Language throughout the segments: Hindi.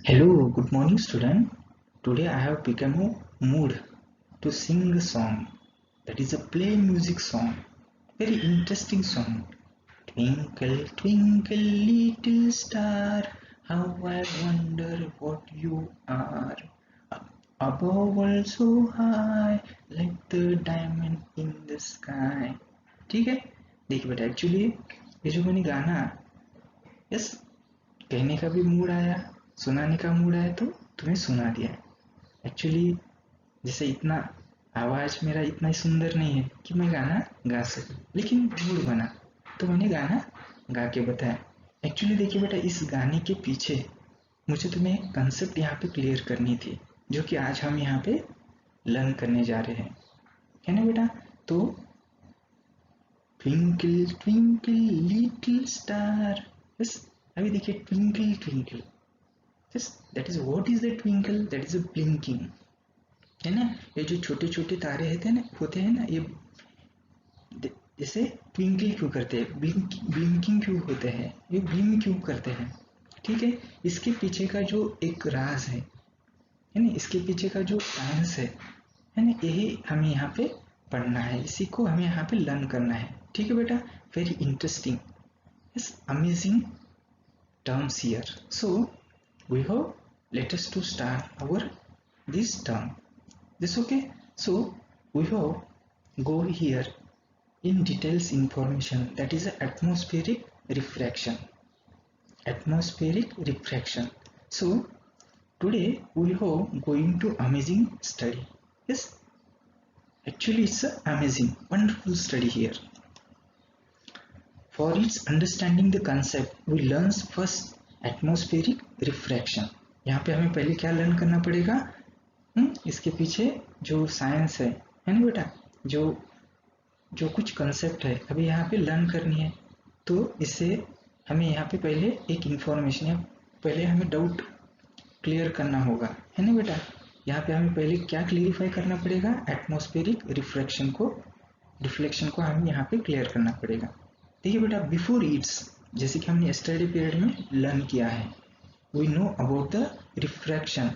Hello, good morning, student. Today I have become a mood to sing a song. That is a play music song. Very interesting song. Twinkle, twinkle, little star, how I wonder what you are. Above all so high, like the diamond in the sky. ठीक है, देखिए बेटा एक्चुअली ये जो मैंने गाना यस कहने का भी मूड आया, सुनाने का मूड आया तो तुम्हें सुना दिया। एक्चुअली जैसे इतना आवाज मेरा इतना सुंदर नहीं है कि मैं गाना गा सकूं, लेकिन मूड बना तो मैंने गाना गा के बताया। एक्चुअली देखिए बेटा, इस गाने के पीछे मुझे तुम्हें एक कंसेप्ट यहाँ पे क्लियर करनी थी, जो कि आज हम यहाँ पे लर्न करने जा रहे हैं, है ना बेटा। तो ट्विंकल ट्विंकल लिटिल स्टार, बस अभी देखिए twinkle twinkle, just that is what is the twinkle, that is a blinking, है ना। ये जो छोटे छोटे तारे होते हैं ना, ये जैसे ट्विंकल क्यों करते हैं, ब्लिंकिंग क्यों होते हैं, ये ब्लिंक क्यों करते हैं, ठीक है। इसके पीछे का जो एक राज है ना, इसके पीछे का जो साइंस है ना, यही हमें यहाँ पे पढ़ना है, इसी को हमें यहाँ पे लर्न करना है, ठीक है बेटा। Very interesting, yes, amazing terms here. So we have let us to start our this term. This okay? So we have go here in details information, that is atmospheric refraction. Atmospheric refraction. So today we have going to amazing study. Yes, actually it's a amazing, wonderful study here. For its understanding the concept, we learn first atmospheric refraction. यहाँ पे हमें पहले क्या लर्न करना पड़ेगा, इसके पीछे जो साइंस है ना बेटा, जो जो कुछ कंसेप्ट है अभी यहाँ पे लर्न करनी है। तो इससे हमें यहाँ पे पहले एक इंफॉर्मेशन है, पहले हमें डाउट क्लियर करना होगा, है ना बेटा। यहाँ पे हमें पहले क्या क्लियरिफाई करना पड़ेगा, एटमॉस्फेरिक रिफ्लेक्शन को हमें यहाँ पे क्लियर करना पड़ेगा। देखिए बेटा, बिफोर इट्स, जैसे कि हमने स्टडी पीरियड में लर्न किया है, we know about the refraction,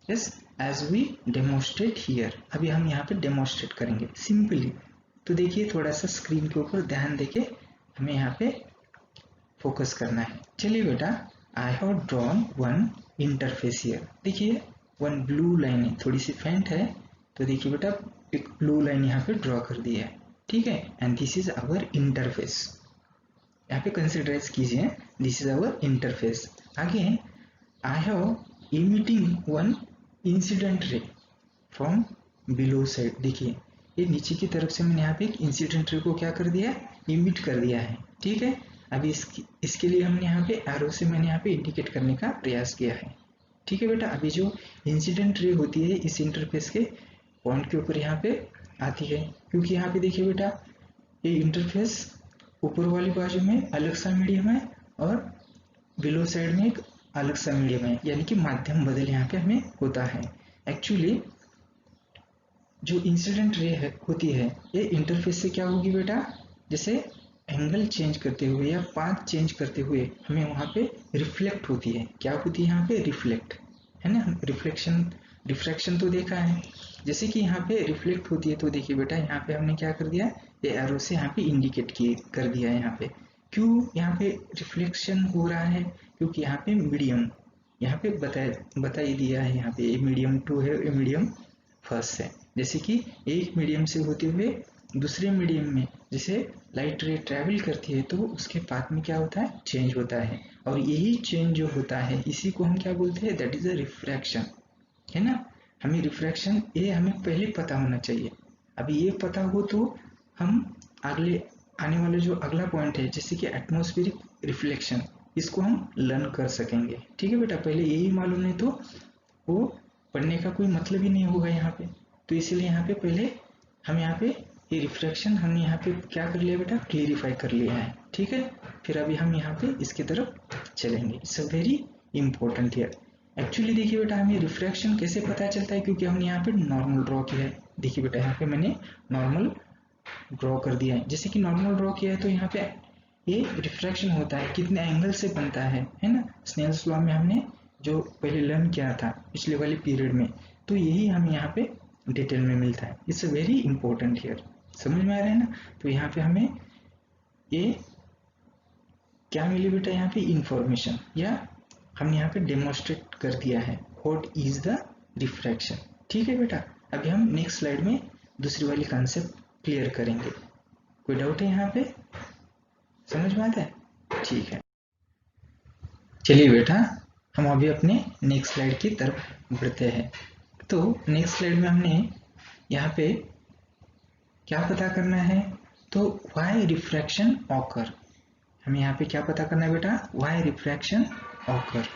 yes, as we demonstrate here. अभी हम यहाँ पे डेमोन्स्ट्रेट करेंगे सिंपली। तो देखिए थोड़ा सा स्क्रीन के ऊपर ध्यान देके हमें यहाँ पे फोकस करना है। चलिए बेटा, I have drawn one interface here. देखिए वन ब्लू लाइन है, थोड़ी सी फेंट है, तो देखिए बेटा एक ब्लू लाइन यहाँ पे ड्रॉ कर दी है, ठीक है। And this is our interface, यहाँ पे कंसिडराइज कीजिए, दिस इज आवर इंटरफेस। आगे I have emitting one incident ray from below side. देखिए ये नीचे की तरफ से मैंने यहाँ पे एक इंसिडेंट रे को क्या कर दिया है, इमिट कर दिया है, ठीक है। अभी इसके लिए हमने यहाँ पे एरो से मैंने यहाँ पे इंडिकेट करने का प्रयास किया है, ठीक है बेटा। अभी जो इंसिडेंट रे होती है इस इंटरफेस के पॉइंट के ऊपर यहाँ पे आती है, क्योंकि यहाँ पे देखिए बेटा ये इंटरफेस ऊपर वाली बाजू में अलग सा मीडियम है और बिलो साइड में एक अलग सा मीडियम है, यानी कि माध्यम बदल यहाँ पे हमें होता है। एक्चुअली जो इंसिडेंट रे होती है ये इंटरफेस से क्या होगी बेटा, जैसे एंगल चेंज करते हुए या पाथ चेंज करते हुए हमें वहाँ पे रिफ्लेक्ट होती है। क्या होती है यहाँ पे, रिफ्लेक्ट, है ना। रिफ्रैक्शन तो देखा है, जैसे कि यहाँ पे रिफ्लेक्ट होती है। तो देखिए बेटा यहाँ पे हमने क्या कर दिया, ये एरो से यहाँ पे इंडिकेट कर दिया है। यहाँ पे क्यों यहाँ पे रिफ्लेक्शन हो रहा है, क्योंकि यहाँ पे मीडियम यहाँ पे बता ही दिया है, यहाँ पे मीडियम 2 है, ये मीडियम फर्स्ट है। जैसे कि एक मीडियम से होते हुए दूसरे मीडियम में जैसे लाइट रे ट्रेवल करती है, तो उसके पाथ में क्या होता है, चेंज होता है। और यही चेंज जो होता है इसी को हम क्या बोलते हैं, दैट इज अ रिफ्रैक्शन, है ना। हमें रिफ्रैक्शन ये हमें पहले पता होना चाहिए। अभी ये पता हो तो हम अगले आने वाले जो अगला पॉइंट है, जैसे कि एटमॉस्फेरिक रिफ्लेक्शन, इसको हम लर्न कर सकेंगे, ठीक है बेटा। पहले यही मालूम नहीं तो वो पढ़ने का कोई मतलब ही नहीं होगा यहाँ पे। तो इसीलिए यहाँ पे पहले हम यहाँ पे ये रिफ्रैक्शन हमने यहाँ पे क्या कर लिया बेटा, क्लियरिफाई कर लिया है, ठीक है। फिर अभी हम यहाँ पे इसके तरफ चलेंगे, it's a very important here. Actually देखिए बेटा हमें रिफ्रैक्शन कैसे पता चलता है, क्योंकि हमने यहाँ पे नॉर्मल ड्रॉ किया है। देखिए बेटा यहाँ पे मैंने नॉर्मल ड्रॉ कर दिया है। जैसे कि नॉर्मल ड्रॉ किया है तो यहाँ पे ये रिफ्रैक्शन होता है, कितने एंगल से बनता है ना। स्नेल्स लॉ में हमने जो पहले लर्न किया था पिछले वाले पीरियड में, तो यही हमें यहाँ पे डिटेल में मिलता है। इट्स वेरी इंपॉर्टेंट हियर, समझ में आ रहा है ना। तो यहाँ पे हमें ये क्या मिली बेटा, यहाँ पे इंफॉर्मेशन, या हमने यहाँ पे डेमोन्स्ट्रेट कर दिया है व्हाट इज द रिफ्रैक्शन। ठीक है बेटा, अभी हम नेक्स्ट स्लाइड में दूसरी वाली कॉन्सेप्ट क्लियर करेंगे। कोई डाउट है यहाँ पे, समझ में आता है? ठीक है, चलिए बेटा हम अभी अपने नेक्स्ट स्लाइड की तरफ बढ़ते हैं। तो नेक्स्ट स्लाइड में हमने यहाँ पे क्या पता करना है, तो व्हाई रिफ्रैक्शन ऑकर। हमें यहाँ पे क्या पता करना है बेटा, why refraction occur.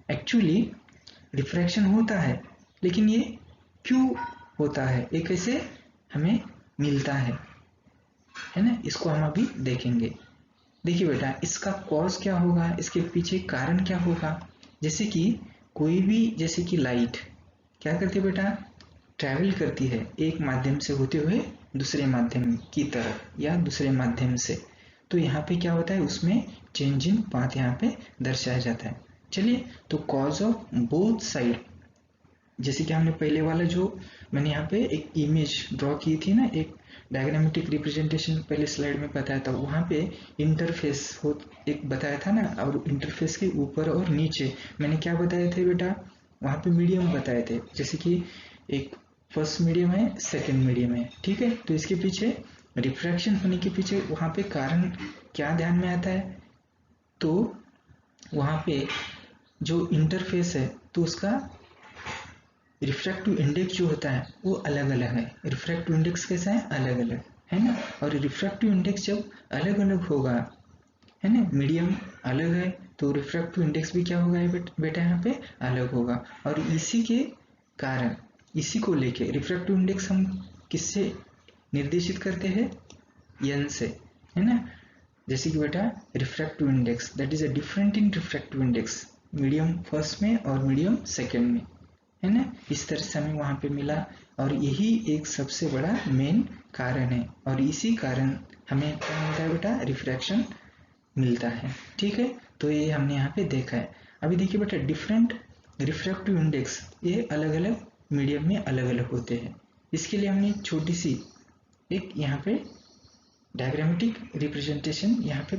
Actually refraction होता है, लेकिन ये क्यों होता है, ये कैसे हमें मिलता है ना, इसको हम अभी देखेंगे। देखिए बेटा, इसका कॉज क्या होगा, इसके पीछे कारण क्या होगा। जैसे कि कोई भी, जैसे कि लाइट क्या करती है बेटा, ट्रैवल करती है एक माध्यम से होते हुए दूसरे माध्यम की तरफ या दूसरे माध्यम से, तो यहाँ पे क्या होता है, उसमें चेंज इन पाथ यहाँ पे दर्शाया जाता है। चलिए, तो कॉज ऑफ बोथ साइड, जैसे कि हमने पहले वाला जो मैंने यहाँ पे एक इमेज ड्रॉ की थी ना, एक डायग्रामेटिक रिप्रेजेंटेशन पहले स्लाइड में बताया था, वहाँ पे इंटरफेस हो एक बताया था ना, और इंटरफेस के ऊपर और नीचे मैंने क्या बताए थे बेटा, वहाँ पे मीडियम बताए थे। जैसे कि एक फर्स्ट मीडियम है, सेकंड मीडियम है, ठीक है। तो इसके पीछे रिफ्रैक्शन होने के पीछे वहाँ पे कारण क्या ध्यान में आता है, तो वहाँ पे जो इंटरफेस है तो उसका रिफ्रैक्टिव इंडेक्स जो होता है वो अलग अलग है। रिफ्रैक्टिव इंडेक्स कैसा है, अलग अलग है ना। और रिफ्रैक्टिव इंडेक्स जब अलग अलग होगा, है ना, मीडियम अलग है तो रिफ्रैक्टिव इंडेक्स भी क्या होगा बेटा यहाँ पे अलग होगा। और इसी के कारण, इसी को लेके रिफ्रैक्टिव इंडेक्स हम किससे निर्देशित करते हैं, एन से, है ना। जैसे कि बेटा refractive index that is a different in refractive index, medium first में और मीडियम सेकेंड में, है ना। इस तरह से हमें वहां पे मिला, और यही एक सबसे बड़ा मेन कारण है, और इसी कारण हमें क्या मिलता है बेटा, रिफ्रैक्शन मिलता है। ठीक है, तो ये हमने यहाँ पे देखा है। अभी देखिए बेटा, डिफरेंट रिफ्रैक्टिव इंडेक्स ये अलग अलग मीडियम में अलग अलग होते हैं। इसके लिए हमने छोटी सी एक यहाँ पे डायग्रामेटिक रिप्रेजेंटेशन यहाँ पे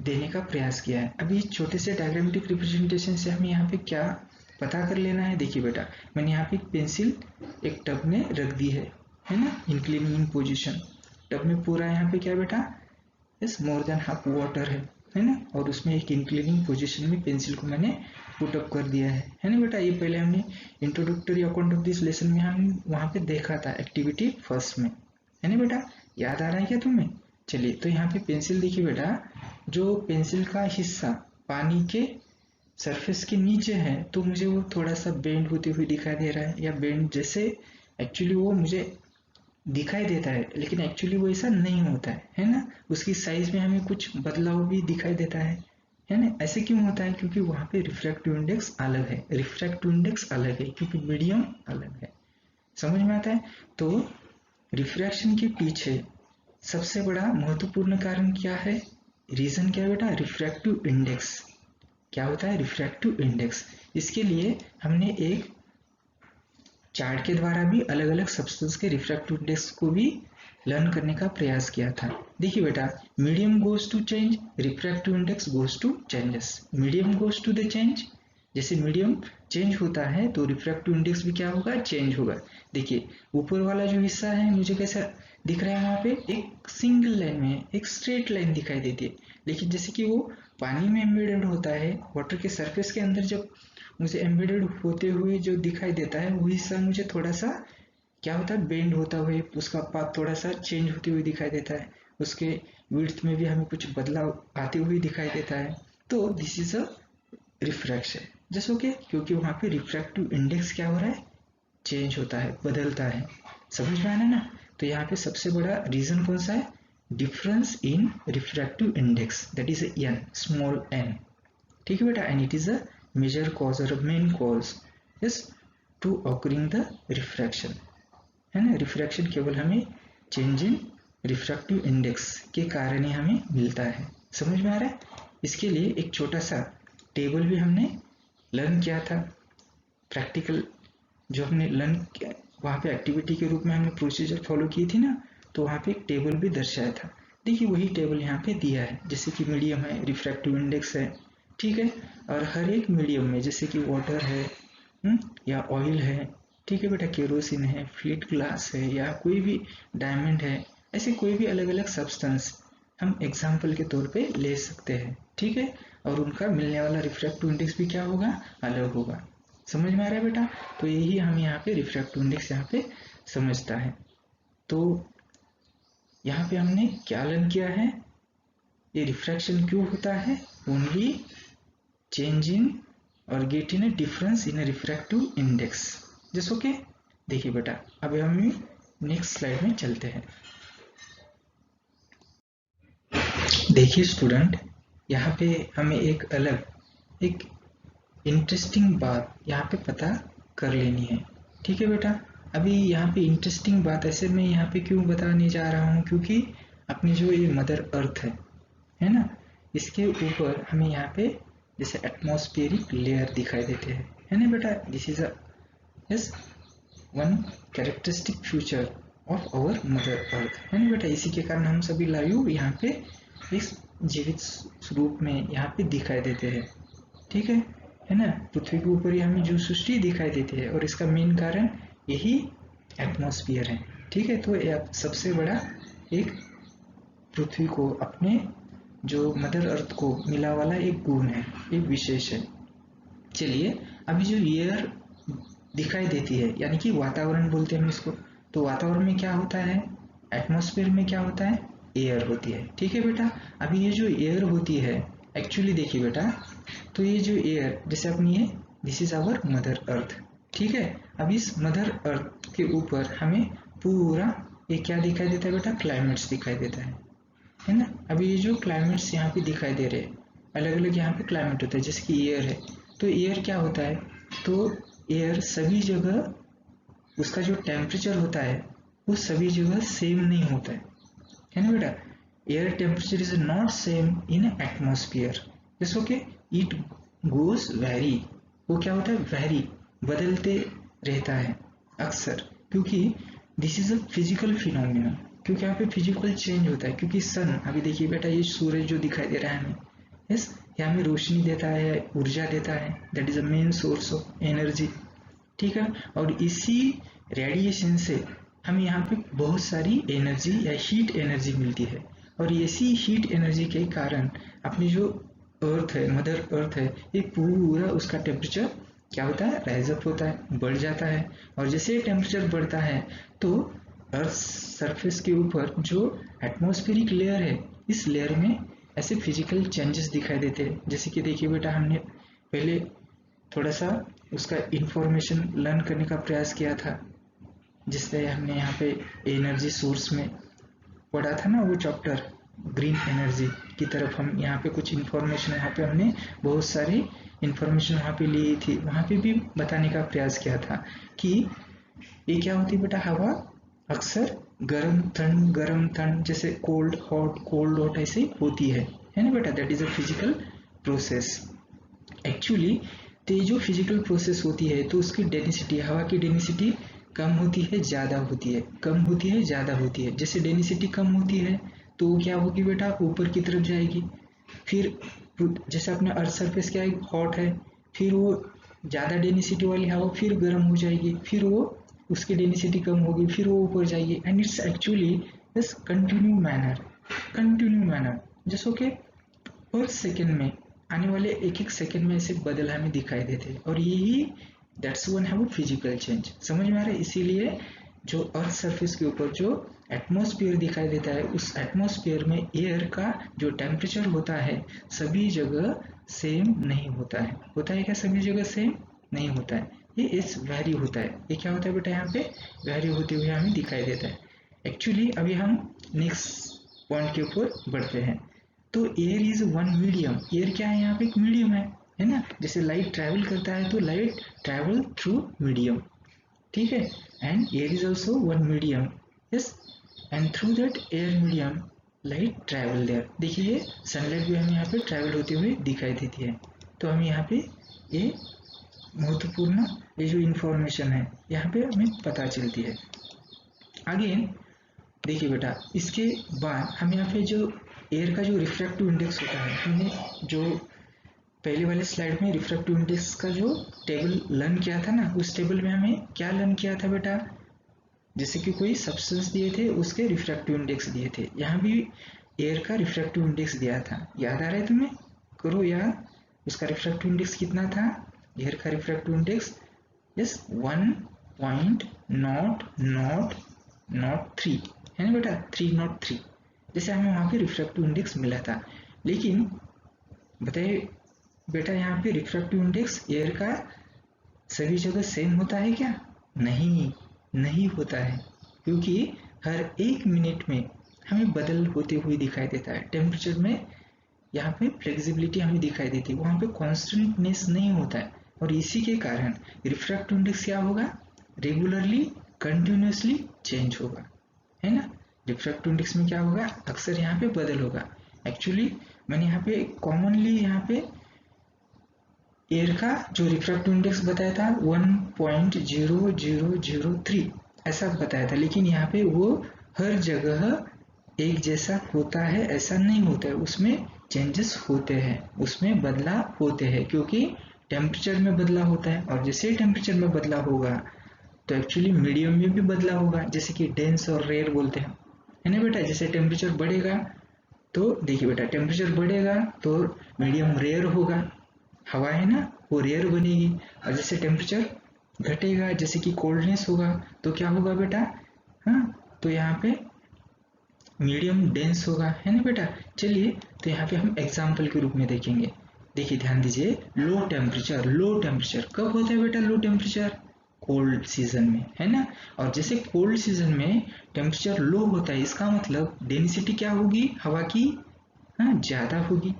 देने का प्रयास किया है। अभी छोटे से डायग्रामेटिक रिप्रेजेंटेशन से हमें यहाँ पे क्या पता कर लेना है। देखिए बेटा, मैंने यहाँ पे एक पेंसिल एक टब में रख दी है ना, इंक्लिनिंग इन पोजीशन। टब में पूरा यहाँ पे क्या बेटा, इस मोर देन हाफ वाटर है ना, और उसमें एक इंक्लिनिंग पोजीशन में पेंसिल को मैंने पुट अप कर दिया है ना बेटा। ये पहले हमने introductory account of this lesson में हम वहाँ पे देखा था एक्टिविटी फर्स्ट में, है ना बेटा, याद आ रहा है क्या तुम्हें? चलिए, तो यहाँ पे पेंसिल देखिए बेटा, जो पेंसिल का हिस्सा पानी के सरफेस के नीचे है, तो मुझे वो थोड़ा सा बेंड होते हुए दिखाई दे रहा है, या बेंड जैसे एक्चुअली वो मुझे दिखाई देता है, लेकिन एक्चुअली वो ऐसा नहीं होता है ना। उसकी साइज में हमें कुछ बदलाव भी दिखाई देता है ना। ऐसे क्यों होता है, क्योंकि वहाँ पे रिफ्रैक्टिव इंडेक्स अलग है, रिफ्रैक्टिव इंडेक्स अलग है, क्योंकि मीडियम अलग है। समझ में आता है? तो रिफ्रैक्शन के पीछे सबसे बड़ा महत्वपूर्ण कारण क्या है, रीजन क्या है बेटा, रिफ्रैक्टिव इंडेक्स। क्या होता है रिफ्रैक्टिव इंडेक्स? इसके लिए हमने एक चार्ट के द्वारा भी अलग अलग सब्सटेंस के रिफ्रैक्टिव इंडेक्स को भी लर्न करने का प्रयास किया था। देखिए बेटा, medium goes to change, refractive index goes to changes. Medium goes to the change, जैसे मीडियम चेंज होता है तो रिफ्रैक्टिव इंडेक्स भी क्या होगा, चेंज होगा। देखिए ऊपर वाला जो हिस्सा है मुझे कैसा दिख रहा है, वहां पे एक सिंगल लाइन में एक स्ट्रेट लाइन दिखाई देती है, लेकिन जैसे कि वो पानी में एम्बेडेड होता है, वाटर के सरफेस के अंदर जब मुझे एम्बेडेड होते हुए जो दिखाई देता है वो हिस्सा मुझे थोड़ा सा क्या होता है, बेंड होता हुए उसका पाथ थोड़ा सा चेंज होते हुए दिखाई देता है, उसके विड्थ में भी हमें कुछ बदलाव आते हुए दिखाई देता है। तो दिस इज अ रिफ्रैक्शन, जैसे ओके, क्योंकि वहां पे रिफ्रैक्टिव इंडेक्स क्या हो रहा है, चेंज होता है, बदलता है। समझ में आना ना? तो यहाँ पे सबसे बड़ा रीजन कौन सा है, difference in refractive index, that is N, small N. ठीक है बेटा, and it is a major cause और main cause is to occurring the refraction, है ना। रिफ्रैक्शन केवल हमें चेंज इन रिफ्रैक्टिव इंडेक्स के कारण ही हमें मिलता है। समझ में आ रहा है? इसके लिए एक छोटा सा टेबल भी हमने लर्न किया था, प्रैक्टिकल जो हमने लर्न किया वहाँ पे एक्टिविटी के रूप में हमने प्रोसीजर फॉलो की थी ना, तो वहाँ पे एक टेबल भी दर्शाया था। देखिए वही टेबल यहाँ पे दिया है, जैसे कि मीडियम है, रिफ्रैक्टिव इंडेक्स है, ठीक है। और हर एक मीडियम में जैसे कि वाटर है या ऑयल है, ठीक है बेटा, केरोसिन है, फ्लीट ग्लास है, या कोई भी डायमंड है, ऐसे कोई भी अलग अलग सब्सटेंस हम एग्जाम्पल के तौर पे ले सकते हैं, ठीक है। और उनका मिलने वाला रिफ्रैक्टिव इंडेक्स भी क्या होगा, अलग होगा। समझ में आ रहा है बेटा? तो यही हम यहाँ पे रिफ्रैक्टिव इंडेक्स यहाँ पे समझता है। तो यहाँ पे हमने क्या लर्न किया है, ये रिफ्रैक्शन क्यों होता है, ओनली चेंज इन और get in A difference in A refractive index, जैसे ओके। देखिए बेटा अब हम नेक्स्ट स्लाइड में चलते हैं। देखिए स्टूडेंट, यहाँ पे हमें एक अलग एक इंटरेस्टिंग बात यहाँ पे पता कर लेनी है, ठीक है बेटा। अभी यहाँ पे इंटरेस्टिंग बात ऐसे मैं यहाँ पे क्यों बताने जा रहा हूँ, क्योंकि अपनी जो ये मदर अर्थ है ना, इसके ऊपर हमें यहाँ पे जैसे एटमॉस्फेरिक लेयर दिखाई देते हैं, है ना बेटा। This is yes one characteristic feature of our mother earth, है ना बेटा। इसी के कारण हम सभी लाइव यहाँ पे इस जीवित स्वरूप में यहाँ पे दिखाई देते हैं, ठीक है ना। पृथ्वी के ऊपर ही हमें जो सृष्टि दिखाई देती है और इसका मेन कारण यही एटमॉस्फेयर है, ठीक है। तो ये सबसे बड़ा एक पृथ्वी को अपने जो मदर अर्थ को मिला वाला एक गुण है, एक विशेष है। चलिए अभी जो एयर दिखाई देती है, यानी कि वातावरण बोलते हैं हम इसको, तो वातावरण में क्या होता है, एटमॉस्फेयर में क्या होता है, एयर होती है, ठीक है बेटा। अभी ये जो एयर होती है एक्चुअली देखिए बेटा, तो ये जो एयर जैसे अपनी है, this is our mother earth, ठीक है। अब इस मदर अर्थ के ऊपर हमें पूरा ये क्या दिखाई देता है बेटा, क्लाइमेट्स दिखाई देता है ना। अभी ये जो क्लाइमेट्स यहाँ पे दिखाई दे रहे हैं, अलग अलग यहाँ पे क्लाइमेट होता है, जैसे कि एयर है, तो एयर क्या होता है, तो एयर सभी जगह उसका जो टेम्परेचर होता है वो सभी जगह सेम नहीं होता है ना बेटा। Air temperature is not same in atmosphere, जैसे ओके, इट गोज वेरी, वो क्या होता है, वेरी, बदलते रहता है अक्सर, क्योंकि this is a physical phenomena, क्योंकि यहाँ पे फिजिकल चेंज होता है। क्योंकि सन, अभी देखिए बेटा ये सूरज जो दिखाई दे रहा है हमें, यस, ये हमें रोशनी देता है, ऊर्जा देता है, that is a main source of energy, ठीक है। और इसी रेडिएशन से हमें यहाँ पे बहुत सारी एनर्जी या हीट एनर्जी मिलती है, और इसी हीट एनर्जी के कारण अपनी जो अर्थ है, मदर अर्थ है, ये पूरा उसका टेम्परेचर क्या होता है, राइज अप होता है, बढ़ जाता है। और जैसे टेम्परेचर बढ़ता है तो अर्थ सरफेस के ऊपर जो एटमॉस्फेरिक लेयर है, इस लेयर में ऐसे फिजिकल चेंजेस दिखाई देते हैं। जैसे कि देखिए बेटा हमने पहले थोड़ा सा उसका इंफॉर्मेशन लर्न करने का प्रयास किया था, जिससे हमने यहाँ पे एनर्जी सोर्स में पढ़ा था ना वो चैप्टर, ग्रीन एनर्जी की तरफ हम यहाँ पे कुछ इंफॉर्मेशन, वहाँ पे हमने बहुत सारी इंफॉर्मेशन वहाँ पे ली थी। वहाँ पे भी बताने का प्रयास किया था कि ये क्या होती है बेटा, हवा अक्सर गर्म ठंड जैसे कोल्ड हॉट ऐसे होती है ना बेटा। That is a physical process actually. तो ये जो फिजिकल प्रोसेस होती है तो उसकी डेंसिटी, हवा की डेंसिटी कम होती है, ज़्यादा होती है, कम होती है, ज़्यादा होती है। जैसे डेंसिटी कम होती है तो क्या होगी बेटा, ऊपर की तरफ जाएगी। फिर जैसे अपना अर्थ सरफेस क्या है, हॉट है, फिर वो ज़्यादा डेंसिटी वाली हवा फिर गर्म हो जाएगी, फिर वो उसकी डेंसिटी कम होगी, फिर वो ऊपर जाएगी। And it's actually this continue manner जैसे ओके, पर सेकेंड में आने वाले एक एक सेकेंड में ऐसे बदल हमें दिखाई देते हैं, और यही that's one have physical change. समझ में आ रहा है? इसीलिए जो अर्थ सरफेस के ऊपर जो एटमॉस्फेयर दिखाई देता है, उस एटमॉस्फेयर में एयर का जो टेम्परेचर होता है सभी जगह सेम नहीं होता है। होता है क्या सभी जगह सेम? नहीं होता है, ये इस वैरी होता है। ये क्या होता है बेटा, यहाँ पे वैरी होते हुए हमें दिखाई देता है एक्चुअली। अभी हम नेक्स्ट पॉइंट के ऊपर बढ़ते हैं। तो air is one medium, air क्या है, यहाँ पे एक मीडियम है ना। जैसे लाइट ट्रैवल करता है तो लाइट ट्रैवल थ्रू मीडियम, ठीक है। And air is also one medium, yes, and through that air medium light travel there. देखिए सनलाइट भी हमें यहाँ पे ट्रैवल होते हुए दिखाई देती है। तो हम यहाँ पे ये महत्वपूर्ण ये जो इंफॉर्मेशन है यहाँ पे हमें पता चलती है। आगे देखिए बेटा, इसके बाद हम यहाँ पे जो एयर का जो रिफ्रैक्टिव इंडेक्स होता है, हमने जो पहले वाले स्लाइड में रिफ्रैक्टिव इंडेक्स का जो टेबल लर्न किया था ना, उस टेबल में हमें क्या लर्न किया था बेटा, जैसे कि कोई सब्सटेंस दिए थे उसके रिफ्रैक्टिव इंडेक्स दिए थे। यहाँ भी एयर का रिफ्रैक्टिव इंडेक्स दिया था, याद आ रहा है तुम्हें? करो याद, उसका रिफ्रैक्टिव इंडेक्स कितना था? एयर का रिफ्रैक्टिव इंडेक्स इज 1.003 है ना बेटा, 303 जैसे हमें वहां पे रिफ्रैक्टिव इंडेक्स मिला था। लेकिन बताइए बेटा, यहाँ पे रिफ्रैक्टिव इंडेक्स एयर का सभी जगह सेम होता है क्या? नहीं होता है, क्योंकि हर 1 मिनट में हमें बदल होते हुए दिखाई देता है। टेम्परेचर में यहाँ पे फ्लेक्सिबिलिटी हमें दिखाई देती है, वहाँ पे कॉन्स्टेंटनेस नहीं होता है, और इसी के कारण रिफ्रैक्टिव इंडेक्स क्या होगा? रेगुलरली कंटिन्यूसली चेंज होगा, है ना। रिफ्रैक्टिव इंडेक्स में क्या होगा? अक्सर यहाँ पे बदल होगा। एक्चुअली मैंने यहाँ पे कॉमनली यहाँ पे एयर का जो रिफ्रैक्टिव इंडेक्स बताया था 1.0003 ऐसा बताया था, लेकिन यहाँ पे वो हर जगह एक जैसा होता है ऐसा नहीं होता है, उसमें चेंजेस होते हैं, उसमें बदलाव होते हैं, क्योंकि टेम्परेचर में बदलाव होता है, और जैसे टेम्परेचर में बदलाव होगा तो एक्चुअली मीडियम में भी बदलाव होगा, जैसे कि डेंस और रेयर बोलते हैं, है ना बेटा। जैसे टेम्परेचर बढ़ेगा तो देखिए बेटा, टेम्परेचर बढ़ेगा तो मीडियम रेयर होगा, हवा है ना वो रेयर बनेगी, और जैसे टेम्परेचर घटेगा, जैसे कि कोल्डनेस होगा, तो क्या होगा बेटा? हाँ, तो यहाँ पे मीडियम डेंस होगा, है ना बेटा। चलिए, तो यहाँ पे हम एग्जाम्पल के रूप में देखेंगे। देखिए ध्यान दीजिए, लो टेम्परेचर कब होता है बेटा? लो टेम्परेचर कोल्ड सीजन में, है ना। और जैसे कोल्ड सीजन में टेम्परेचर लो होता है, इसका मतलब डेंसिटी क्या होगी हवा की? हाँ, ज्यादा होगी,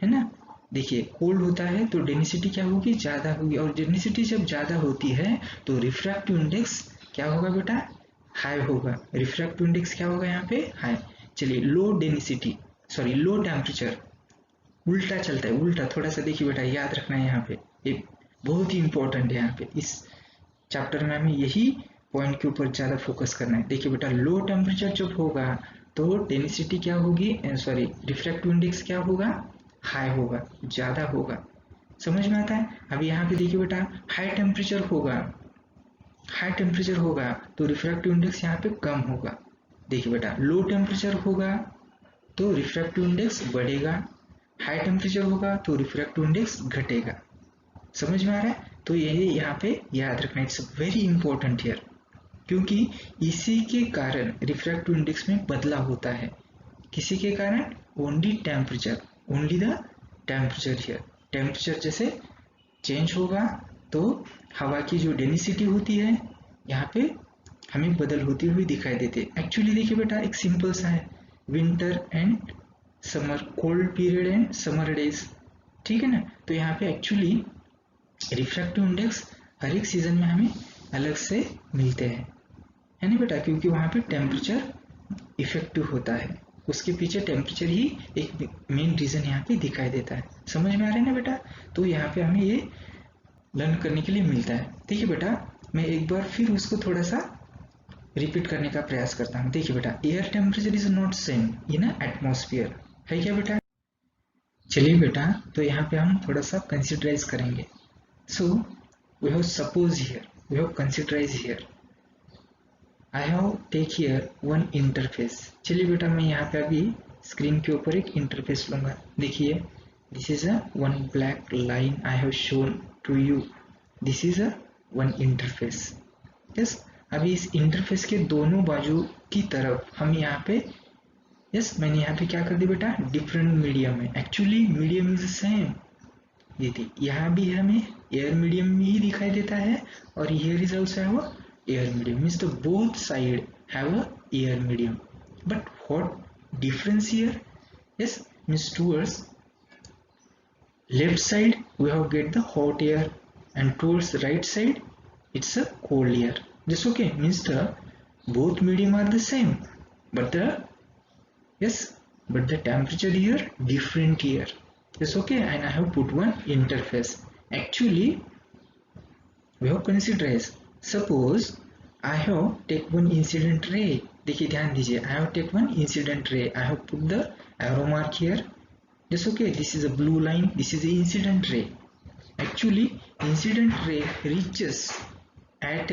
है ना। देखिए कोल्ड होता है तो डेंसिटी क्या होगी? ज्यादा होगी, और डेंसिटी जब ज्यादा होती है तो रिफ्रैक्टिव इंडेक्स क्या होगा बेटा? हाई होगा। रिफ्रैक्टिव इंडेक्स क्या होगा यहाँ पे? हाई। चलिए, लो टेम्परेचर उल्टा चलता है, उल्टा थोड़ा सा देखिए बेटा, याद रखना है यहाँ पे, ये बहुत ही इंपॉर्टेंट है। यहाँ पे इस चैप्टर में हमें यही पॉइंट के ऊपर ज्यादा फोकस करना है। देखिए बेटा, लो टेम्परेचर जब होगा तो डेंसिटी क्या होगी? रिफ्रैक्टिव इंडेक्स क्या होगा? हाई होगा, ज्यादा होगा। समझ में आता है? अभी यहाँ पे देखिए बेटा, हाई टेम्परेचर होगा तो रिफ्रैक्टिव इंडेक्स यहाँ पे कम होगा। देखिए बेटा, लो टेम्परेचर होगा तो रिफ्रैक्टिव इंडेक्स बढ़ेगा, हाई टेम्परेचर होगा तो रिफ्रैक्टिव इंडेक्स घटेगा। समझ में आ रहा है? तो यही यहाँ पे याद रखना, इट्स वेरी इंपॉर्टेंट हियर, क्योंकि इसी के कारण रिफ्रैक्टिव इंडेक्स में बदलाव होता है। किसी के कारण? Only the temperature here. Temperature जैसे चेंज होगा तो हवा की जो डेंसिटी होती है यहाँ पे हमें बदल होती हुई दिखाई देती है। एक्चुअली देखिए बेटा, एक सिंपल सा है, winter and summer, cold period and summer days, ठीक है ना। तो यहाँ पे एक्चुअली रिफ्रैक्टिव इंडेक्स हर एक सीजन में हमें अलग से मिलते हैं, है ना बेटा, क्योंकि वहाँ पे टेम्परेचर इफेक्टिव होता है, उसके पीछे टेम्परेचर ही एक मेन रीजन यहाँ पे दिखाई देता है। समझ में आ रहा है ना बेटा? तो यहाँ पे हमें ये लर्न करने के लिए मिलता है। देखिए बेटा, मैं एक बार फिर उसको थोड़ा सा रिपीट करने का प्रयास करता हूँ। देखिए बेटा, air temperature is not same in atmosphere, है क्या बेटा? चलिए बेटा, तो यहाँ पे हम थोड़ा सा कंसिडराइज करेंगे। So we have suppose here, we have considerize here, I have take here one interface. चलिए बेटा, मैं यहाँ पे अभी स्क्रीन के ऊपर एक इंटरफेस लूंगा। देखिए, this is a one black line I have shown to you, this is a one interface. Yes, अभी इस इंटरफेस के दोनों बाजू की तरफ हम यहाँ पे, यस मैंने यहाँ पे क्या कर दिया बेटा? डिफरेंट मीडियम है। एक्चुअली मीडियम इज सेम, ये थी, यहाँ भी हमें एयर मीडियम में ही दिखाई देता है, और here is also have air medium, means the both side have a air medium, but what difference here? Yes, means towards left side we have get the hot air, and towards the right side it's a cold air. This okay, means the both medium are the same, but the temperature here different here. Yes, okay, and I have put one interface. Actually we have consider as suppose I have take one incident ray. देखिए ध्यान दीजिए, I have take one incident ray, I have put the arrow mark here. Yes, okay, this is a blue line, this is the incident ray. Actually incident ray reaches at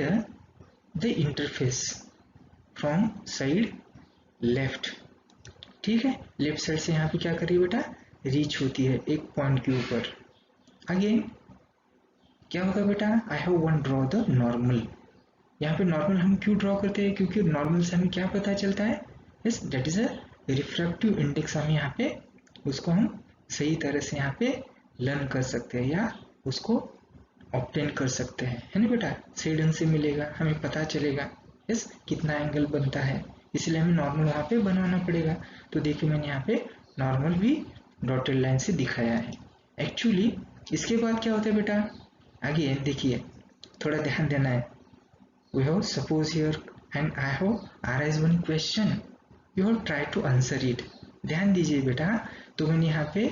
the interface from side left. ठीक है, लेफ्ट साइड से यहाँ पे क्या कर रही है बेटा, रीच होती है एक पॉइंट के ऊपर. अगेन क्या होगा बेटा, I have one draw the normal. यहाँ पे नॉर्मल हम क्यों ड्रॉ करते हैं, क्योंकि नॉर्मल से हमें क्या पता चलता है, yes that is a refractive index. हम यहाँ पे उसको हम सही तरह से यहाँ पे लर्न कर सकते हैं या उसको ऑब्टेन कर सकते हैं, है ना बेटा. सही ढंग से मिलेगा, हमें पता चलेगा यस कितना एंगल बनता है, इसलिए हमें नॉर्मल वहाँ पे बनाना पड़ेगा. तो देखिए मैंने यहाँ पे नॉर्मल भी डॉटेड लाइन से दिखाया है. एक्चुअली इसके बाद क्या होता है बेटा, आगे देखिए थोड़ा ध्यान देना है. We have suppose here and I have arise one question, you have try to answer it. ध्यान दीजिए बेटा, तो मैंने यहाँ पे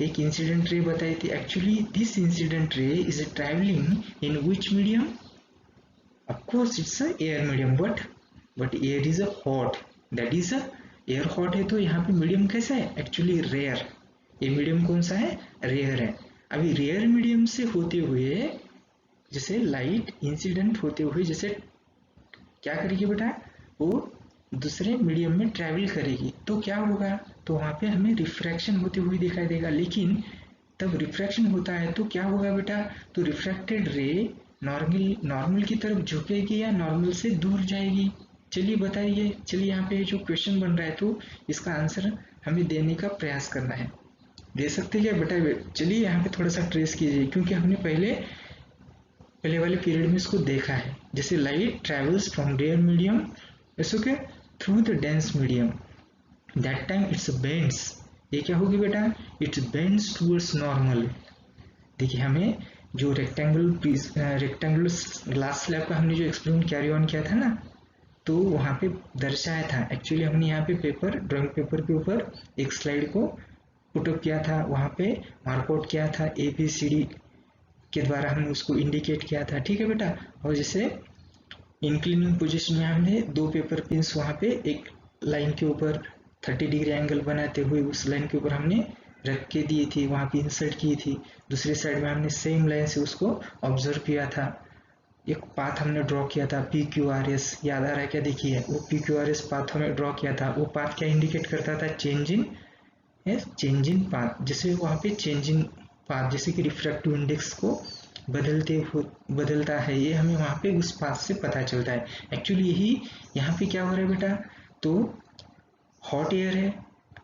एक इंसिडेंट रे बताई थी. Actually this incident ray is travelling in which medium, of course it's a air medium, but air is a hot, that is a air hot है. तो यहाँ पे मीडियम कैसा है, एक्चुअली रेयर. ये मीडियम कौन सा है, रेयर है. अभी रेयर मीडियम से होते हुए जैसे लाइट इंसिडेंट होते हुए जैसे क्या करेगी बेटा, वो दूसरे मीडियम में ट्रैवल करेगी, तो क्या होगा, तो वहाँ पे हमें रिफ्रैक्शन होते हुए दिखाई देगा. लेकिन तब रिफ्रैक्शन होता है तो क्या होगा बेटा, तो रिफ्रैक्टेड रे नॉर्मल की तरफ झुकेगी या नॉर्मल से दूर जाएगी. चलिए बताइए, चलिए यहाँ पे जो क्वेश्चन बन रहा है तो इसका आंसर हमें देने का प्रयास करना है. दे सकते क्या बेटा, चलिए यहाँ पे थोड़ा सा ट्रेस कीजिए, क्योंकि हमने पहले वाले पीरियड में इसको देखा है. जैसे light travels from rare medium okay through the dense medium, that time it's bends. ये क्या होगी बेटा, इट्स बेंड्स टूवर्ड्स नॉर्मल. देखिए हमें जो रेक्टेंगुलर ग्लास स्लैब का हमने जो एक्सपेरिमेंट कैरी ऑन किया था ना, तो वहाँ पे दर्शाया था. एक्चुअली हमने यहाँ पे ड्राइंग पेपर के ऊपर एक स्लाइड को पुटअप किया था, वहाँ पे मार्कआउट किया था, ABCD के द्वारा हमने उसको इंडिकेट किया था. ठीक है बेटा, और जैसे इंक्लिनिंग पोजीशन में हमने दो पेपर पिंस वहाँ पे एक लाइन के ऊपर 30 डिग्री एंगल बनाते हुए उस लाइन के ऊपर हमने रख के दी थी, वहाँ पे इंसर्ट की थी. दूसरी साइड में हमने सेम लाइन से उसको ऑब्जर्व किया था. एक पाथ हमने ड्रॉ किया था PQRS, याद आ रहा है क्या, देखिए वो PQRS पाथ हमें ड्रॉ किया था. वो पाथ क्या इंडिकेट करता था, चेंज इन पाथ. जैसे वहाँ पे चेंज इन पाथ जैसे कि रिफ्रैक्टिव इंडेक्स को बदलता है, ये हमें वहाँ पे उस पाथ से पता चलता है. एक्चुअली यही यहाँ पे क्या हो रहा है बेटा, तो हॉट एयर है,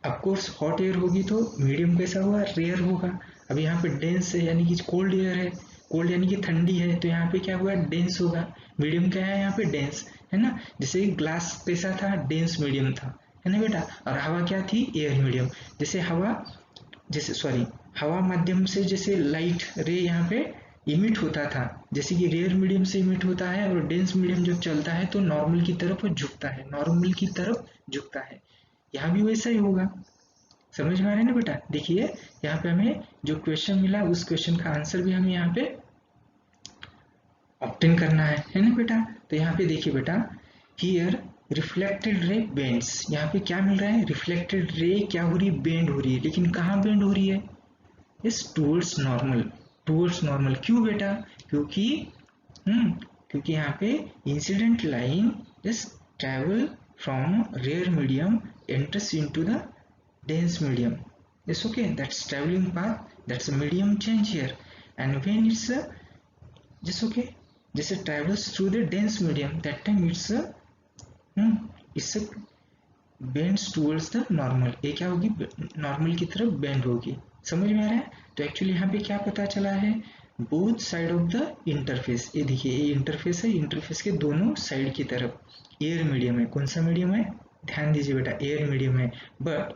ऑफकोर्स हॉट एयर होगी तो मीडियम कैसा होगा, रेयर होगा. अब यहाँ पे डेंस है यानी कि कोल्ड एयर है, कोल्ड यानी कि ठंडी है, तो यहाँ पे क्या होगा, डेंस होगा. मीडियम क्या है यहाँ पे, डेंस है ना. जैसे ग्लास कैसा था, डेंस मीडियम था, है ना बेटा. और हवा क्या थी, एयर मीडियम. हवा माध्यम से जैसे लाइट रे यहाँ पे इमिट होता था, जैसे कि रेयर मीडियम से इमिट होता है, और डेंस मीडियम जब चलता है तो नॉर्मल की तरफ झुकता है. यहाँ भी वैसा ही होगा. समझ में आ रहा है ना बेटा. देखिए यहाँ पे हमें जो क्वेश्चन मिला उस क्वेश्चन का आंसर भी हमें यहाँ पे ऑब्टेन करना है ना बेटा. तो यहाँ पे देखिए बेटा, हियर रिफ्लेक्टेड रे बेंड्स. यहाँ पे क्या मिल रहा है, रिफ्लेक्टेड रे क्या हो रही है, बेंड हो रही है. लेकिन कहाँ बेंड हो रही है, इस टूवर्ड्स नॉर्मल. क्यों बेटा, क्योंकि यहाँ पे incident line is travel from rare medium enters into the dense medium. Yes, okay, that's traveling path, that's a medium change here. And when it's just okay, just travels through the dense medium, that time it's bends towards the normal. ये क्या होगी, नॉर्मल की तरफ बेंड होगी. समझ में आ रहा है. तो एक्चुअली यहाँ पे क्या पता चला है, both side of the interface. ये देखिए ये इंटरफेस है, इंटरफेस के दोनों साइड की तरफ एयर मीडियम है. कौन सा मीडियम है, ध्यान दीजिए बेटा, एयर मीडियम है. बट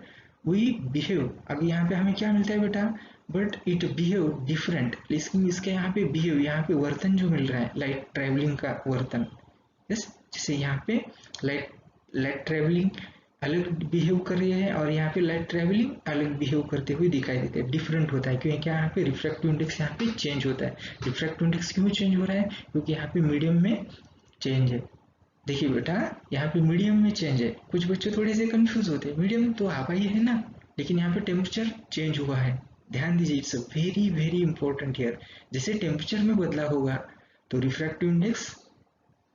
वी बिहेव, अब यहाँ पे हमें क्या मिलता है बेटा, बट इट बिहेव डिफरेंट. लेकिन इसके यहाँ पे बिहेव, यहाँ पे वर्तन जो मिल रहा है, लाइट ट्रेवलिंग का वर्तन. यस, जैसे यहाँ पे लाइट ट्रेवलिंग अलग बिहेव कर रही है और यहाँ पे लाइट ट्रेवलिंग अलग बिहेव करते हुए दिखाई देते हैं, डिफरेंट होता है क्योंकि यहाँ पे रिफ्रैक्टिव इंडेक्स यहाँ पे चेंज होता है। रिफ्रैक्टिव इंडेक्स क्यों चेंज हो रहा है? क्योंकि यहाँ पे मीडियम में चेंज है। देखिए बेटा, यहाँ पे मीडियम में चेंज है। कुछ बच्चे थोड़े से कंफ्यूज होते हैं, मीडियम तो हवा ही है ना, लेकिन यहाँ पे टेम्परेचर चेंज हुआ है। ध्यान दीजिए, it's very very important here. जैसे टेम्परेचर में बदलाव होगा तो रिफ्रैक्टिव इंडेक्स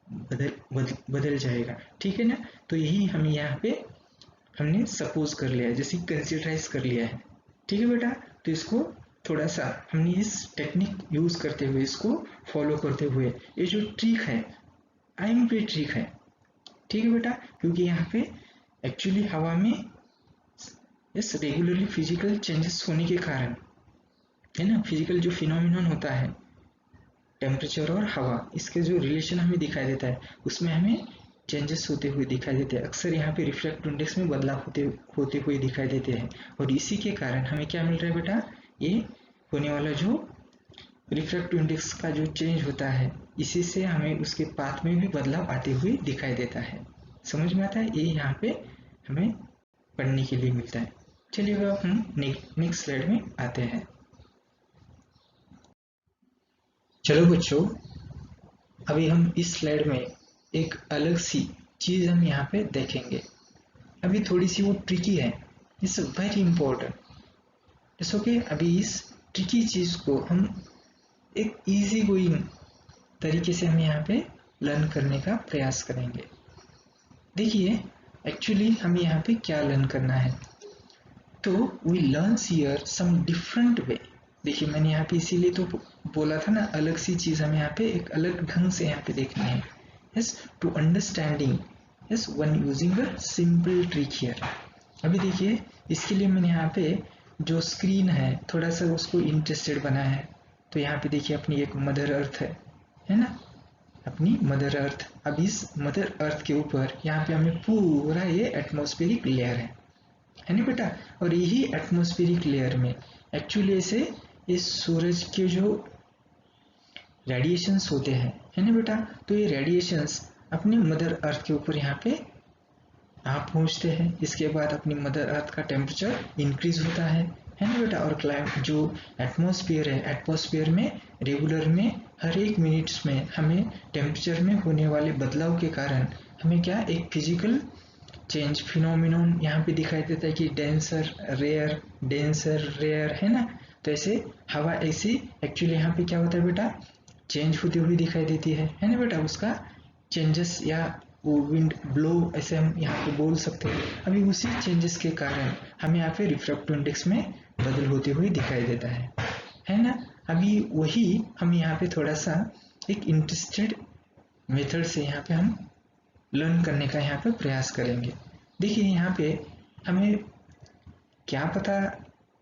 बदल जाएगा, ठीक है ना। तो यही हमें यहाँ पे हमने सपोज कर लिया है, जैसे कंसिडराइज कर लिया है, ठीक है बेटा। तो इसको थोड़ा सा हमने इस टेक्निक यूज करते हुए, इसको फॉलो करते हुए, ये जो ट्रिक है आइम पे ट्रिक है, ठीक है बेटा। क्योंकि यहाँ पे एक्चुअली हवा में इस रेगुलरली फिजिकल चेंजेस होने के कारण, है ना, फिजिकल जो फिनोमिनन होता है टेम्परेचर और हवा, इसके जो रिलेशन हमें दिखाई देता है उसमें हमें चेंजेस होते हुए दिखाई देते हैं। अक्सर यहाँ पे रिफ्रैक्टिव इंडेक्स में बदलाव होते हुए दिखाई देते हैं और इसी के कारण हमें क्या मिल रहा है बेटा, ये होने वाला जो रिफ्रैक्टिव इंडेक्स का जो चेंज होता है, इसी से हमें उसके पाथ में भी बदलाव आते हुए दिखाई देता है। समझ में आता है? ये यहाँ पे हमें पढ़ने के लिए मिलता है। चलिए अब हम नेक्स्ट स्लाइड में आते हैं। चलो बच्चों, अभी हम इस स्लाइड में एक अलग सी चीज हम यहाँ पे देखेंगे। अभी थोड़ी सी वो ट्रिकी है, it's very important. It's okay. अभी इस ट्रिकी चीज को हम एक इजी गोइंग तरीके से हम यहाँ पे लर्न करने का प्रयास करेंगे। देखिए, एक्चुअली हमें यहाँ पे क्या लर्न करना है, तो we learn here some different way. देखिए, मैंने यहाँ पे इसीलिए तो बोला था ना, अलग सी चीज हमें यहाँ पे एक अलग ढंग से यहाँ पे देखनी है। Yes, to understanding, yes, one using a simple trick here. अभी देखिए, इसके लिए मैंने यहाँ पे जो स्क्रीन है थोड़ा सा उसको इंटरेस्टेड बनाया है। तो यहाँ पे देखिए अपनी एक मदर अर्थ है ना, अपनी मदर अर्थ। अब इस मदर अर्थ के ऊपर यहाँ पे हमें पूरा ये एटमॉस्फेरिक लेयर है ना बेटा। और यही एटमॉस्फेरिक लेयर में एक्चुअली ऐसे इस सूरज के जो रेडिएशंस होते हैं, है ना बेटा, तो ये रेडिएशंस अपनी मदर अर्थ के ऊपर यहाँ पे आप पहुंचते हैं। इसके बाद अपनी मदर अर्थ का टेम्परेचर इंक्रीज होता है ना बेटा। और क्लाइमेट जो एटमॉस्फेयर है, एटमॉस्फेयर में रेगुलर में हर एक मिनट्स में हमें टेम्परेचर में होने वाले बदलाव के कारण हमें क्या एक फिजिकल चेंज फिनोमिनन यहाँ पे दिखाई देता है कि डेंसर रेयर, है ना। तो ऐसे हवा ऐसी एक्चुअली यहाँ पे क्या होता है बेटा, चेंज होती हुई दिखाई देती है ना बेटा। उसका चेंजेस या वो विंड ब्लो ऐसे हम यहाँ पे बोल सकते हैं। अभी उसी चेंजेस के कारण हमें यहाँ पे रिफ्रैक्टिव इंडेक्स में बदल होते हुए दिखाई देता है ना। अभी वही हम यहाँ पे थोड़ा सा एक इंटरेस्टेड मेथड से यहाँ पे हम लर्न करने का यहाँ पे प्रयास करेंगे। देखिए, यहाँ पे हमें क्या पता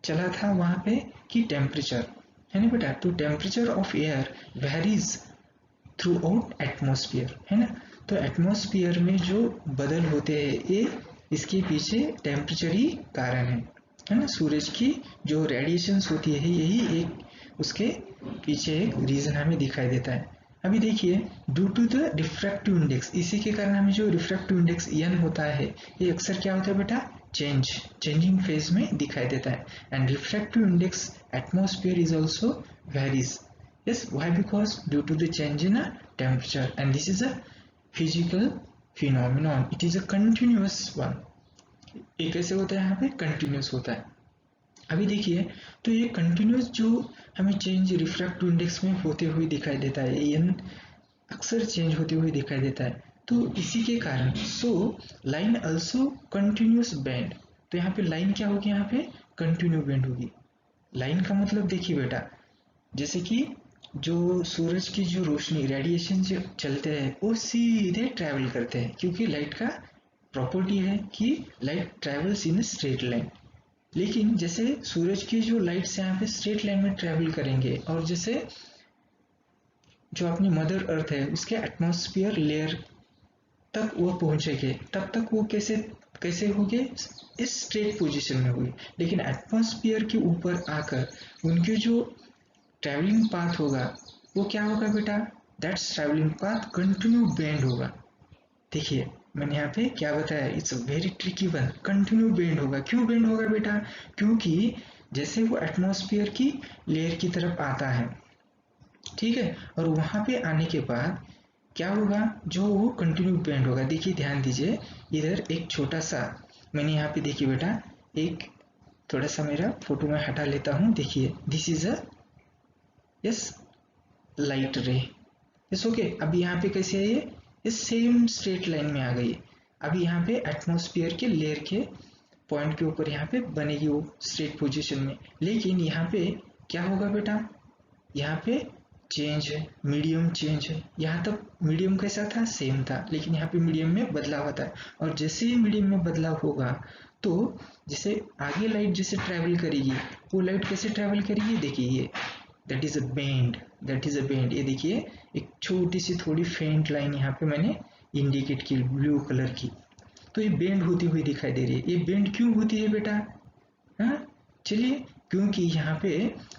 चला था वहाँ पे कि टेम्परेचर, है ना बेटा, तो temperature of air varies through out atmosphere, है ना। तो एटमॉस्फेयर में जो बदल होते हैं ये इसके पीछे टेम्परेचर ही कारण है ना। सूरज की जो रेडिएशंस होती है यही एक उसके पीछे एक रीजन हमें दिखाई देता है। अभी देखिए, due to the refractive index, इसी के कारण हमें जो रिफ्रैक्टिव इंडेक्स एन होता है ये अक्सर क्या होता है बेटा, चेंजिंग फेज में दिखाई देता है। And refractive index atmosphere is also varies. Yes, why? Because due to the change in a temperature, and this is a physical phenomenon. It is a continuous one. ये कैसे होता है, यहाँ पे कंटिन्यूस होता है। अभी देखिए, तो ये कंटिन्यूस जो हमें चेंज रिफ्रैक्टिव इंडेक्स में होते हुए दिखाई देता है, एन अक्सर चेंज होते हुए दिखाई देता है। तो इसी के कारण so line also continuous bend. तो यहाँ पे लाइन क्या होगी, यहाँ पे कंटिन्यू बेंड होगी। लाइन का मतलब देखिए बेटा, जैसे कि जो सूरज की जो रोशनी रेडिएशन जो चलते हैं वो सीधे ट्रैवल करते हैं, क्योंकि लाइट का प्रॉपर्टी है कि light travels in straight line. लेकिन जैसे सूरज की जो लाइट्स यहाँ पे स्ट्रेट लाइन में ट्रैवल करेंगे और जैसे जो अपनी मदर अर्थ है उसके एटमॉस्फेयर लेयर तक वो पहुंचेंगे, तब तक वो कैसे कैसे होंगे, इस स्ट्रेट पोजीशन में हुई। लेकिन एटमॉस्फेयर के ऊपर आकर उनके जो ट्रैवलिंग पाथ होगा वो क्या होगा बेटा, that's travelling path continue bend होगा। देखिए, मैंने यहाँ पे क्या बताया, it's a very tricky one, continue bend होगा। क्यों बेंड होगा बेटा? क्योंकि जैसे वो एटमॉस्फेयर की लेयर की तरफ आता है, ठीक है, और वहां पे आने के बाद क्या होगा, जो वो कंटिन्यू बेंड होगा। देखिए ध्यान दीजिए, इधर एक छोटा सा, मैंने यहाँ पे देखिए बेटा, एक थोड़ा सा मेरा फोटो में हटा लेता हूँ। देखिए this is a yes light रे, यस ओके। अभी यहाँ पे कैसे है ये सेम स्ट्रेट लाइन में आ गई। अभी यहाँ पे एटमॉस्फेयर के लेयर के पॉइंट के ऊपर यहाँ पे बनेगी वो स्ट्रेट पोजीशन में। लेकिन यहाँ पे क्या होगा बेटा, यहाँ पे चेंज है, मीडियम चेंज है। यहाँ तक मीडियम कैसा था, सेम था, लेकिन यहाँ पे मीडियम में बदलाव आता है। और जैसे ही मीडियम में बदलाव होगा तो जैसे आगे लाइट जैसे ट्रैवल करेगी, वो लाइट कैसे ट्रैवल करेगी, देखिए ये that is a bend, that is a bend. ये देखिए एक छोटी सी थोड़ी फेंट लाइन यहाँ पे मैंने इंडिकेट की ब्लू कलर की, तो ये बेंड होती हुई दिखाई दे रही है। ये बेंड क्यों होती है बेटा? हाँ, चलिए, क्योंकि यहाँ पे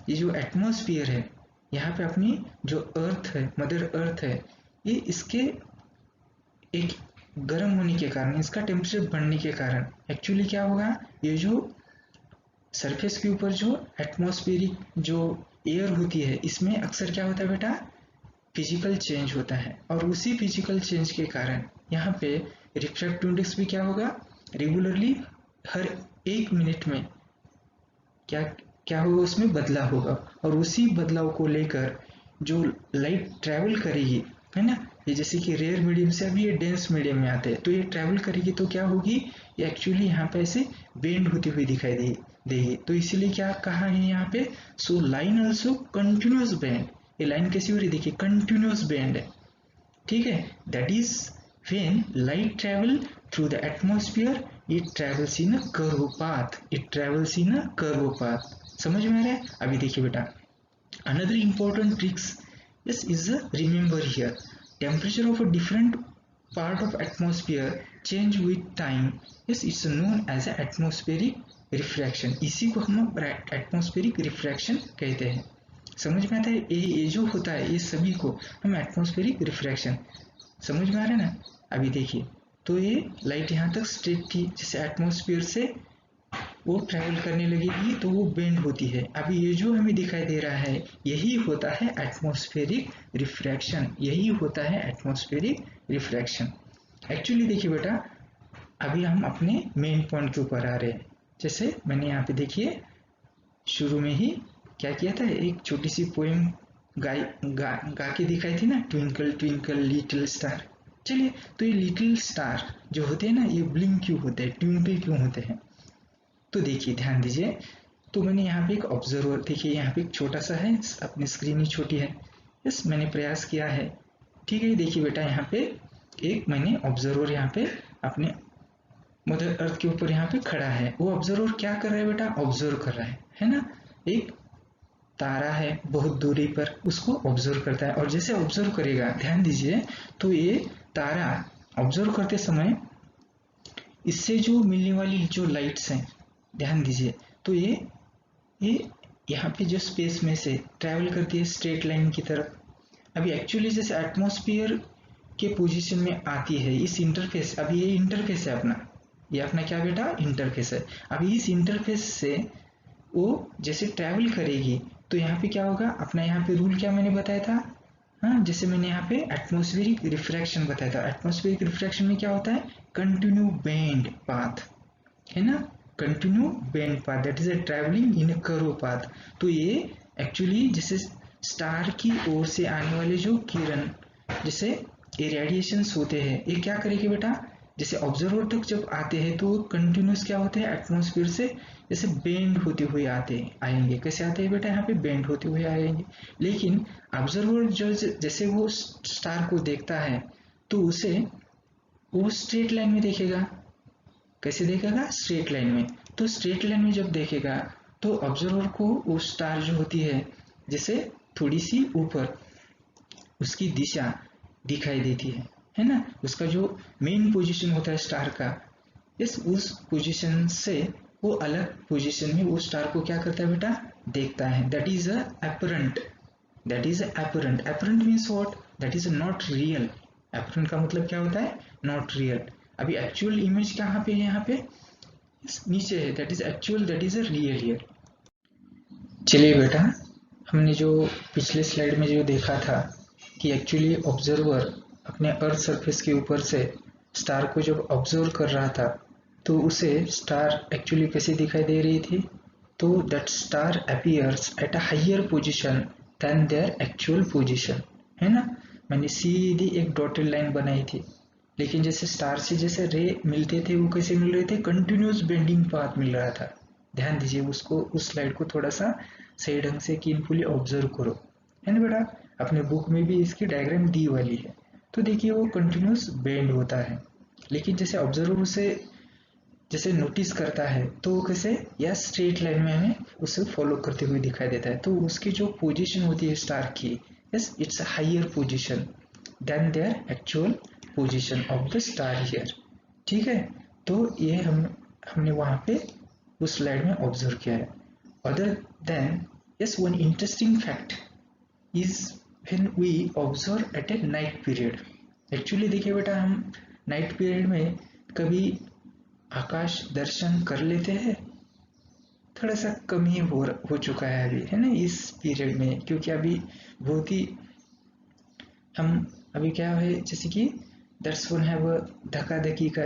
ये जो एटमॉस्फेयर है, यहाँ पे अपनी जो अर्थ है, मदर अर्थ है, ये इसके एक गर्म होने के कारण, इसका टेम्परेचर बढ़ने के कारण एक्चुअली क्या होगा, ये जो सरफेस के ऊपर जो एटमॉस्फेरिक जो एयर होती है, इसमें अक्सर क्या होता है बेटा, फिजिकल चेंज होता है। और उसी फिजिकल चेंज के कारण यहाँ पे रिफ्रैक्टिव इंडेक्स भी क्या होगा, रेगुलरली हर 1 मिनट में क्या क्या होगा, उसमें बदलाव होगा। और उसी बदलाव को लेकर जो लाइट ट्रैवल करेगी, है ना, ये जैसे कि रेयर मीडियम से अभी ये डेंस मीडियम में आते हैं, तो ये ट्रैवल करेगी तो क्या होगी, ये एक्चुअली यहाँ पे ऐसे बेंड होती हुई दिखाई देगी। तो इसीलिए क्या कहा है यहाँ पे, so line also continuous bend. ये लाइन कैसी हो रही है, देखिए कंटिन्यूस बेंड है, ठीक है। That is when light travel through the atmosphere, it travels in a curve path, it travels in a curve path. समझ में आ रहा है? अभी देखिए बेटा, another important tricks is remember here, temperature of a different part of atmosphere change with time, yes, it's known as a atmospheric refraction। इसी को हम atmospheric refraction कहते हैं। समझ में आता है? ये जो होता है, ये सभी को हम एटमॉस्फेरिक रिफ्रैक्शन, समझ में आ रहा है ना? अभी देखिए, तो ये लाइट यहाँ तक स्ट्रेट थी, जैसे एटमॉस्फेयर से वो ट्रैवल करने लगेगी तो वो बेंड होती है। अभी ये जो हमें दिखाई दे रहा है, यही होता है एटमॉस्फेरिक रिफ्रैक्शन, यही होता है एटमॉस्फेरिक रिफ्रैक्शन। एक्चुअली देखिए बेटा, अभी हम अपने मेन पॉइंट के ऊपर आ रहे हैं। जैसे मैंने यहाँ पे देखिए शुरू में ही क्या किया था, एक छोटी सी पोएम गा के दिखाई थी ना, ट्विंकल ट्विंकल लिटिल स्टार। चलिए, तो ये लिटिल स्टार जो होते हैं ना, ये ब्लिंक क्यों होते हैं, ट्विंकल क्यों होते हैं? तो देखिए ध्यान दीजिए, तो मैंने यहाँ पे एक ऑब्जर्वर, देखिए यहाँ पे एक छोटा सा है, अपनी स्क्रीन ही छोटी है, यस मैंने प्रयास किया है, ठीक है। देखिए बेटा, यहाँ पे एक मैंने ऑब्जर्वर यहाँ पे अपने मदर अर्थ के ऊपर यहाँ पे खड़ा है। वो ऑब्जर्वर क्या कर रहा है बेटा, ऑब्जर्व कर रहा है ना। एक तारा है बहुत दूरी पर, उसको ऑब्जर्व करता है, और जैसे ऑब्जर्व करेगा, ध्यान दीजिए, तो ये तारा ऑब्जर्व करते समय इससे जो मिलने वाली जो लाइट्स हैं, ध्यान दीजिए, तो ये यहाँ पे जो स्पेस में से ट्रैवल करती है स्ट्रेट लाइन की तरफ। अभी एक्चुअली जैसे एटमॉस्फेयर के पोजीशन में आती है, इस इंटरफेस, अभी ये इंटरफेस है अपना, ये अपना क्या बेटा, इंटरफेस है। अभी इस इंटरफेस से वो जैसे ट्रैवल करेगी तो यहाँ पे क्या होगा, अपना यहाँ पे रूल क्या मैंने बताया था, हाँ, जैसे मैंने यहाँ पे एटमॉस्फेरिक रिफ्रैक्शन बताया था। एटमॉस्फेरिक रिफ्रैक्शन में क्या होता है, कंटिन्यू बेंड पाथ, है ना, continue bend path, that is a travelling in a curve path. तो ये एक्चुअली जैसे स्टार की ओर से आने वाले जो किरण, जैसे ये रेडिएशंस होते हैं, ये क्या करेंगे बेटा, जैसे ऑब्जर्वर तक जब आते हैं तो कंटिन्यूस क्या होते हैं, एटमॉस्फेयर से जैसे बेंड होते हुए आएंगे। कैसे आते हैं बेटा, यहाँ पे बेंड होते हुए आएंगे। लेकिन ऑब्जर्वर जो जैसे वो स्टार को देखता है तो उसे वो स्ट्रेट लाइन में देखेगा। कैसे देखेगा, स्ट्रेट लाइन में। तो स्ट्रेट लाइन में जब देखेगा तो ऑब्जर्वर को वो स्टार जो होती है जैसे थोड़ी सी ऊपर उसकी दिशा दिखाई देती है ना, उसका जो मेन पोजीशन होता है स्टार का, इस उस पोजीशन से वो अलग पोजीशन में वो स्टार को क्या करता है बेटा, देखता है। That is a apparent, that is apparent. Apparent means what, that is not real. Apparent का मतलब क्या होता है, नॉट रियल। अभी एक्चुअल इमेज कहाँ पे है, यहाँ पे नीचे है, that is actual, that is a real here. चलिए बेटा, हमने जो पिछले स्लाइड में जो देखा था कि एक्चुअली ऑब्जर्वर अपने अर्थ सरफेस के ऊपर से स्टार को जब ऑब्जर्व कर रहा था तो उसे स्टार एक्चुअली कैसी दिखाई दे रही थी, तो that star appears at a higher position than their actual position, है ना। मैंने सीधी एक डॉटेड लाइन बनाई थी, लेकिन जैसे स्टार से जैसे रे मिलते थे वो कैसे मिल रहे थे, कंटिन्यूस बेंडिंग पाथ मिल रहा था। ध्यान दीजिए, उसको उस स्लाइड को थोड़ा सा सही ढंग से केयरफुली ऑब्जर्व करो, है ना बेटा। अपने बुक में भी इसकी डायग्राम दी वाली है, तो देखिए वो कंटिन्यूस बेंड होता है, लेकिन जैसे ऑब्जर्वर उसे जैसे नोटिस करता है तो वो कैसे या स्ट्रेट लाइन में हमें उसे फॉलो करते हुए दिखाई देता है, तो उसकी जो पोजीशन होती है स्टार की, yes it's a higher position than their actual position of the star here. ठीक है, तो ये हमने वहां पे उस स्लाइड में ऑब्जर्व किया है। Other than yes, one interesting fact is when we observe at a night period. Actually देखिए बेटा, हम नाइट पीरियड में कभी आकाश दर्शन कर लेते हैं, थोड़ा सा कम ही हो चुका है अभी, है ना, इस पीरियड में, क्योंकि अभी बहुत ही हम अभी क्या है, जैसे कि दैट्स वन है वो धक्का धक्की का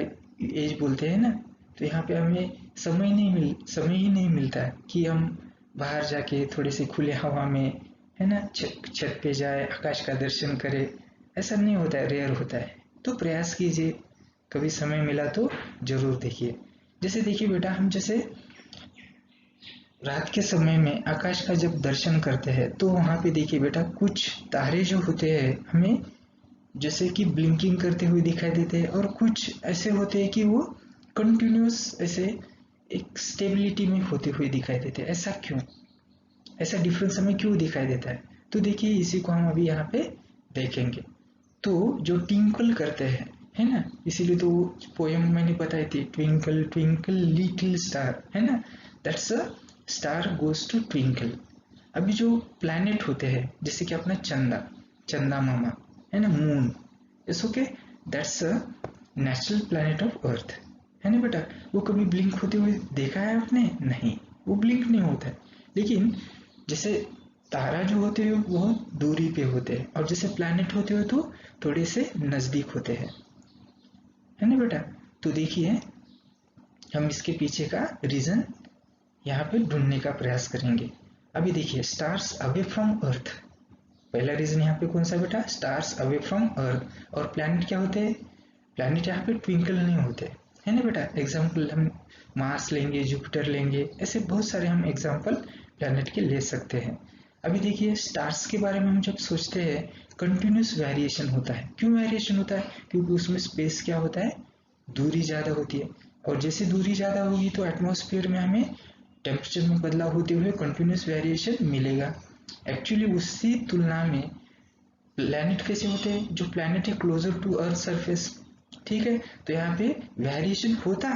एज बोलते हैं ना, तो यहाँ पे हमें समय ही नहीं मिलता है कि हम बाहर जाके थोड़े से खुले हवा में, है ना, छत पे जाए, आकाश का दर्शन करे, ऐसा नहीं होता है, रेयर होता है। तो प्रयास कीजिए, कभी समय मिला तो जरूर देखिए। जैसे देखिए बेटा, हम जैसे रात के समय में आकाश का जब दर्शन करते हैं तो वहां पे देखिए बेटा, कुछ तारे जो होते हैं हमें जैसे कि ब्लिंकिंग करते हुए दिखाई देते हैं, और कुछ ऐसे होते हैं कि वो कंटिन्यूस ऐसे एक स्टेबिलिटी में होते हुए दिखाई देते हैं। ऐसा क्यों, ऐसा डिफरेंस हमें क्यों दिखाई देता है, तो देखिए इसी को हम अभी यहाँ पे देखेंगे। तो जो ट्विंकल करते हैं, है ना, इसीलिए तो पोयम मैंने बताई थी, ट्विंकल ट्विंकल लिटिल स्टार, है ना, that's a star goes to twinkle. अभी जो प्लैनेट होते हैं जैसे कि अपना चंदा, चंदा मामा, है ना, moon, it's okay, that's a natural planet of earth, है ना बेटा। वो कभी ब्लिंक होते हुए देखा है आपने? नहीं, वो ब्लिंक नहीं होता है। लेकिन जैसे तारा जो होते हैं वो दूरी पे होते हैं, और जैसे प्लैनेट होते हैं तो थोड़े से नजदीक होते हैं, है ना बेटा। तो देखिए, हम इसके पीछे का रीजन यहाँ पे ढूंढने का प्रयास करेंगे। अभी देखिए, स्टार्स अवे फ्रॉम अर्थ, पहला रीजन यहाँ पे कौन सा बेटा, स्टार्स अवे फ्रॉम अर्थ। और प्लैनेट क्या होते हैं, प्लैनेट यहाँ पे ट्विंकल नहीं होते, है ना बेटा। एग्जाम्पल हम मार्स लेंगे, जुपिटर लेंगे, ऐसे बहुत सारे हम एग्जाम्पल प्लैनेट के ले सकते हैं। अभी देखिए, स्टार्स के बारे में हम जब सोचते हैं, कंटिन्यूस वेरिएशन होता है। क्यों वेरिएशन होता है, क्योंकि उसमें स्पेस क्या होता है, दूरी ज़्यादा होती है, और जैसे दूरी ज़्यादा होगी तो एटमॉस्फेयर में हमें टेम्परेचर में बदलाव होते हुए कंटिन्यूस वेरिएशन मिलेगा। एक्चुअली उसी तुलना में प्लैनेट कैसे होते हैं, जो प्लैनेट है क्लोजर टू अर्थ सरफेस, ठीक है, तो यहाँ पे वेरिएशन होता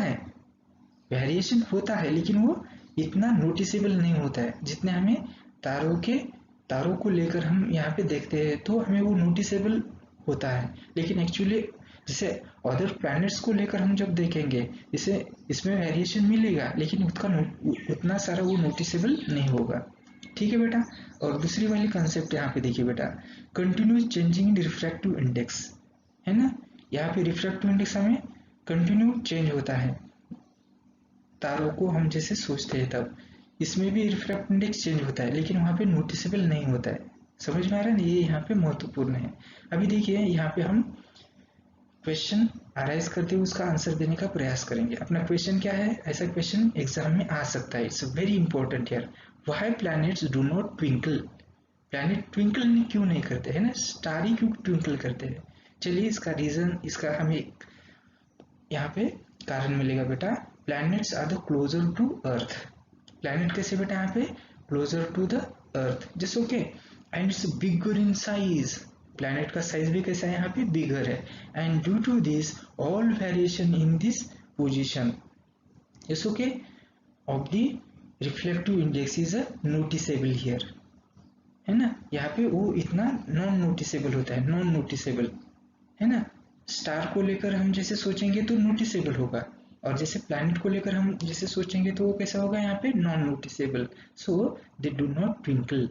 है, लेकिन वो इतना नोटिसेबल नहीं होता है जितने हमें तारों को लेकर हम यहाँ पे देखते हैं तो हमें वो नोटिसेबल होता है। लेकिन एक्चुअली जैसे अदर प्लैनेट्स को लेकर हम जब देखेंगे, इसे इसमें वेरिएशन मिलेगा, लेकिन उतना सारा वो नोटिसेबल नहीं होगा। ठीक है बेटा। और दूसरी वाली कंसेप्ट यहाँ पे देखिए बेटा, continuous changing in refractive index, है ना। यहाँ पे रिफ्रैक्टिव इंडेक्स हमें कंटिन्यू चेंज होता है, तारों को हम जैसे सोचते हैं तब इसमें भी रिफ्रैक्टिव इंडेक्स चेंज होता है, लेकिन वहाँ पे नोटिसेबल नहीं होता है। समझ में आ रहा है ना, ये यहाँ पे महत्वपूर्ण है। अभी देखिए, यहाँ पे हम क्वेश्चन अराइज करते हुए उसका आंसर देने का प्रयास करेंगे। अपना क्वेश्चन क्या है, ऐसा क्वेश्चन एग्जाम में आ सकता है, it's very important here, why planets do not twinkle. Planet twinkle क्यों नहीं करते, है ना, स्टार ही क्यों ट्विंकल करते हैं। चलिए इसका रीजन, इसका हमें यहाँ पे कारण मिलेगा बेटा। Planets are the closer to earth, planet कैसे बेटा, यहाँ पे क्लोजर टू द अर्थ, जैसे okay, and it's bigger in size, planet का साइज भी कैसा है, यहाँ पे बिगर है, and due to this all variation in this position is okay of the reflective index is a noticeable here, है ना। यहाँ पे वो इतना नॉन नोटिसेबल होता है, नॉन नोटिसेबल, है ना। स्टार को लेकर हम जैसे सोचेंगे तो नोटिसेबल होगा, और जैसे प्लैनेट को लेकर हम जैसे सोचेंगे तो वो कैसा होगा यहाँ पे, non noticeable. So they do not twinkle,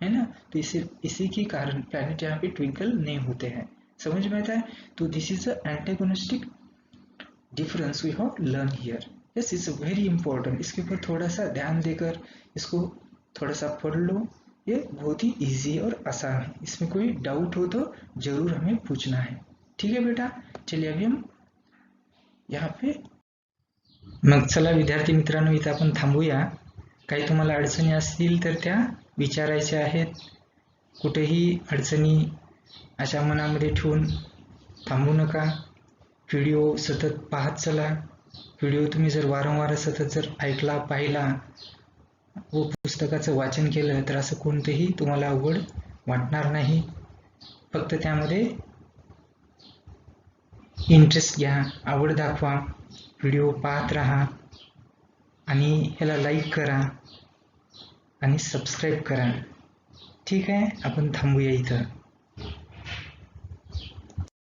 है ना। तो इसी के कारण प्लैनेट यहाँ पे ट्विंकल नहीं होते हैं। समझ में आता है। तो this is a antagonistic difference we have learn here. Yes, it's very important. इसके ऊपर थोड़ा सा ध्यान देकर इसको थोड़ा सा पढ़ लो। ये बहुत ही इजी और आसान है, इसमें कोई डाउट हो तो जरूर हमें पूछना है। ठीक है बेटा, चलिए अभी हम यहाँ पे, मग चला विद्यार्थी मित्रांनो, इथं आपण थांबूया. काही तुम्हाला अडचणी असतील तर त्या विचारायच्या आहेत. कुठेही अडचणी अशा मनामध्ये ठेवून थांबू नका. व्हिडिओ सतत पाहत चला. व्हिडिओ तुम्ही जर वारंवार सतत जर ऐकला, पाहिला व पुस्तकाचं वाचन केलं तर असं कोणतेही तुम्हाला अवघड वाटणार नाही. फक्त त्यामध्ये इंटरेस्ट घ्या, आवड दाखवा, व्हिडिओ पाहत राहा आणि ह्याला लाईक करा आणि सबस्क्राईब करा. ठीक आहे, आपण थांबूया इथं.